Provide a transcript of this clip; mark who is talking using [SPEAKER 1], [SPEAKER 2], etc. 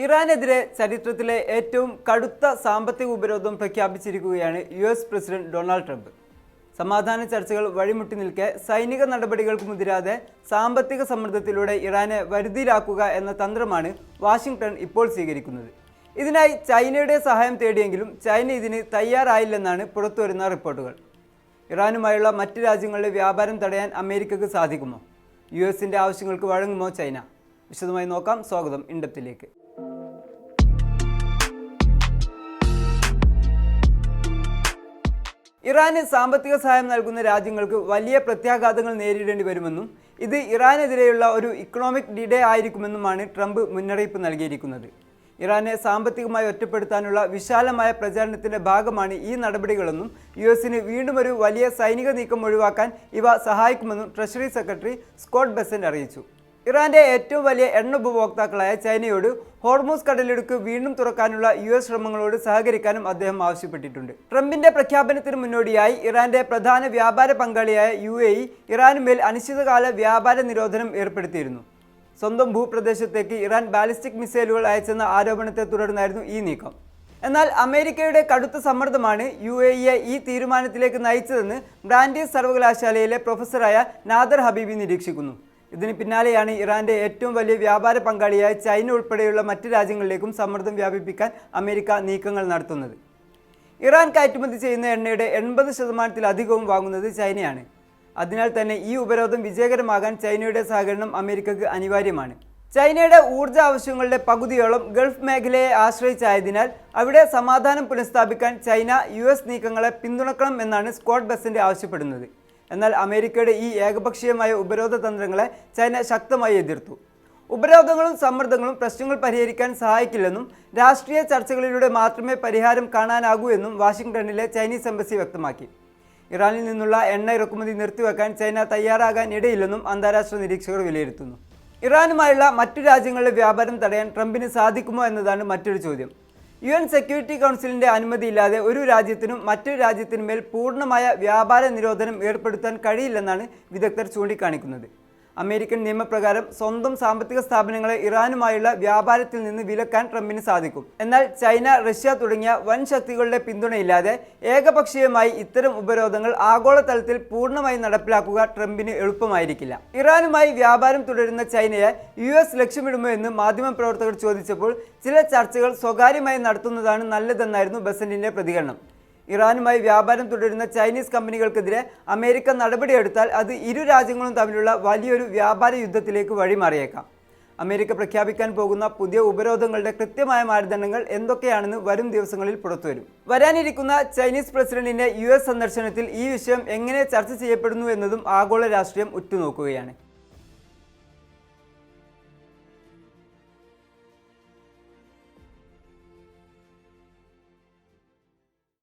[SPEAKER 1] ഇറാനെതിരെ ചരിത്രത്തിലെ ഏറ്റവും കടുത്ത സാമ്പത്തിക ഉപരോധം പ്രഖ്യാപിച്ചിരിക്കുകയാണ് യുഎസ് പ്രസിഡന്റ് ഡൊണാൾഡ് ട്രംപ്. സമാധാന ചർച്ചകൾ വഴിമുട്ടി നിൽക്കെ സൈനിക നടപടികൾക്ക് മുതിരാതെ സാമ്പത്തിക സമ്മർദ്ദത്തിലൂടെ ഇറാനെ വരുതിയിലാക്കുക എന്ന തന്ത്രമാണ് വാഷിംഗ്ടൺ ഇപ്പോൾ സ്വീകരിക്കുന്നത്. ഇതിനായി ചൈനയുടെ സഹായം തേടിയെങ്കിലും ചൈന ഇതിന് തയ്യാറായില്ലെന്നാണ് പുറത്തുവരുന്ന റിപ്പോർട്ടുകൾ. ഇറാനുമായുള്ള മറ്റ് രാജ്യങ്ങളുടെ വ്യാപാരം തടയാൻ അമേരിക്കക്ക് സാധിക്കുമോ? യുഎസിൻ്റെ ആവശ്യങ്ങൾക്ക് വഴങ്ങുമോ ചൈന? വിശദമായി നോക്കാം. സ്വാഗതം ഇൻഡെപ്തിലേക്ക്. ഇറാന് സാമ്പത്തിക സഹായം നൽകുന്ന രാജ്യങ്ങൾക്ക് വലിയ പ്രത്യാഘാതങ്ങൾ നേരിടേണ്ടി വരുമെന്നും ഇത് ഇറാനെതിരെയുള്ള ഒരു ഇക്കണോമിക് ഡിഡേ ആയിരിക്കുമെന്നുമാണ് ട്രംപ് മുന്നറിയിപ്പ് നൽകിയിരിക്കുന്നത്. ഇറാനെ സാമ്പത്തികമായി ഒറ്റപ്പെടുത്താനുള്ള വിശാലമായ പ്രചാരണത്തിൻ്റെ ഭാഗമാണ് ഈ നടപടികളെന്നും യുഎസിന് വീണ്ടും ഒരു വലിയ സൈനിക നീക്കം ഒഴിവാക്കാൻ ഇവ സഹായിക്കുമെന്നും ട്രഷറി സെക്രട്ടറി സ്കോട്ട് ബെസന്റ് അറിയിച്ചു. ഇറാന്റെ ഏറ്റവും വലിയ എണ്ണ ഉപഭോക്താക്കളായ ചൈനയോട് ഹോർമൂസ് കടലിടുക്ക് വീണ്ടും തുറക്കാനുള്ള യുഎസ് ശ്രമങ്ങളോട് സഹകരിക്കാനും അദ്ദേഹം ആവശ്യപ്പെട്ടിട്ടുണ്ട്. ട്രംപിന്റെ പ്രഖ്യാപനത്തിന് മുന്നോടിയായി ഇറാന്റെ പ്രധാന വ്യാപാര പങ്കാളിയായ UAE ഇറാനുമേൽ അനിശ്ചിതകാല വ്യാപാര നിരോധനം ഏർപ്പെടുത്തിയിരുന്നു. സ്വന്തം ഭൂപ്രദേശത്തേക്ക് ഇറാൻ ബാലിസ്റ്റിക് മിസൈലുകൾ അയച്ചെന്ന ആരോപണത്തെ തുടർന്നായിരുന്നു ഈ നീക്കം. എന്നാൽ അമേരിക്കയുടെ കടുത്ത സമ്മർദ്ദമാണ് UAEയെ ഈ തീരുമാനത്തിലേക്ക് നയിച്ചതെന്ന് ബ്രാൻഡീസ് സർവകലാശാലയിലെ പ്രൊഫസറായ നാദർ ഹബീബി നിരീക്ഷിക്കുന്നു. ഇതിന് പിന്നാലെയാണ് ഇറാന്റെ ഏറ്റവും വലിയ വ്യാപാര പങ്കാളിയായ ചൈന ഉൾപ്പെടെയുള്ള മറ്റ് രാജ്യങ്ങളിലേക്കും സമ്മർദ്ദം വ്യാപിപ്പിക്കാൻ അമേരിക്ക നീക്കങ്ങൾ നടത്തുന്നത്. ഇറാൻ കയറ്റുമതി ചെയ്യുന്ന എണ്ണയുടെ 80% വാങ്ങുന്നത് ചൈനയാണ്. അതിനാൽ തന്നെ ഈ ഉപരോധം വിജയകരമാകാൻ ചൈനയുടെ സഹകരണം അമേരിക്കക്ക് അനിവാര്യമാണ്. ചൈനയുടെ ഊർജ്ജ ആവശ്യങ്ങളുടെ പകുതിയോളം ഗൾഫ് മേഖലയെ ആശ്രയിച്ചായതിനാൽ അവിടെ സമാധാനം പുനഃസ്ഥാപിക്കാൻ ചൈന US നീക്കങ്ങളെ പിന്തുണക്കണം എന്നാണ് സ്കോട്ട് ബെസന്റ് ആവശ്യപ്പെടുന്നത്. എന്നാൽ അമേരിക്കയുടെ ഈ ഏകപക്ഷീയമായ ഉപരോധ തന്ത്രങ്ങളെ ചൈന ശക്തമായി എതിർത്തു. ഉപരോധങ്ങളും സമ്മർദ്ദങ്ങളും പ്രശ്നങ്ങൾ പരിഹരിക്കാൻ സഹായിക്കില്ലെന്നും രാഷ്ട്രീയ ചർച്ചകളിലൂടെ മാത്രമേ പരിഹാരം കാണാനാകൂ എന്നും വാഷിംഗ്ടണിലെ ചൈനീസ് എംബസി വ്യക്തമാക്കി. ഇറാനിൽ നിന്നുള്ള എണ്ണ ഇറക്കുമതി നിർത്തിവെക്കാൻ ചൈന തയ്യാറാകാൻ ഇടയില്ലെന്നും അന്താരാഷ്ട്ര നിരീക്ഷകർ വിലയിരുത്തുന്നു. ഇറാനുമായുള്ള മറ്റു രാജ്യങ്ങളുടെ വ്യാപാരം തടയാൻ ട്രംപിന് സാധിക്കുമോ എന്നതാണ് മറ്റൊരു ചോദ്യം. UN സെക്യൂരിറ്റി കൗൺസിലിൻ്റെ അനുമതിയില്ലാതെ ഒരു രാജ്യത്തിനും മറ്റൊരു രാജ്യത്തിനുമേൽ പൂർണ്ണമായ വ്യാപാര നിരോധനം ഏർപ്പെടുത്താൻ കഴിയില്ലെന്നാണ് വിദഗ്ധർ ചൂണ്ടിക്കാണിക്കുന്നത്. അമേരിക്കൻ നിയമപ്രകാരം സ്വന്തം സാമ്പത്തിക സ്ഥാപനങ്ങളെ ഇറാനുമായുള്ള വ്യാപാരത്തിൽ നിന്ന് വിലക്കാൻ ട്രംപിന് സാധിക്കും. എന്നാൽ ചൈന, റഷ്യ തുടങ്ങിയ വൻ ശക്തികളുടെ പിന്തുണയില്ലാതെ ഏകപക്ഷീയമായി ഇത്തരം ഉപരോധങ്ങൾ ആഗോളതലത്തിൽ പൂർണ്ണമായി നടപ്പിലാക്കുക ട്രംപിന് എളുപ്പമായിരിക്കില്ല. ഇറാനുമായി വ്യാപാരം തുടരുന്ന ചൈനയെ US ലക്ഷ്യമിടുമോ എന്ന് മാധ്യമപ്രവർത്തകർ ചോദിച്ചപ്പോൾ ചില ചർച്ചകൾ സ്വകാര്യമായി നടത്തുന്നതാണ് നല്ലതെന്നായിരുന്നു ബെസന്റിന്റെ പ്രതികരണം. ഇറാനുമായി വ്യാപാരം തുടരുന്ന ചൈനീസ് കമ്പനികൾക്കെതിരെ അമേരിക്ക നടപടിയെടുത്താൽ അത് ഇരു രാജ്യങ്ങളും തമ്മിലുള്ള വലിയൊരു വ്യാപാര യുദ്ധത്തിലേക്ക് വഴിമാറിയേക്കാം. അമേരിക്ക പ്രഖ്യാപിക്കാൻ പോകുന്ന പുതിയ ഉപരോധങ്ങളുടെ കൃത്യമായ മാനദണ്ഡങ്ങൾ എന്തൊക്കെയാണെന്ന് വരും ദിവസങ്ങളിൽ പുറത്തുവരും. വരാനിരിക്കുന്ന ചൈനീസ് പ്രസിഡന്റിന്റെ US സന്ദർശനത്തിൽ ഈ വിഷയം എങ്ങനെ ചർച്ച ചെയ്യപ്പെടുന്നു എന്നതും ആഗോള രാഷ്ട്രീയം ഉറ്റുനോക്കുകയാണ്.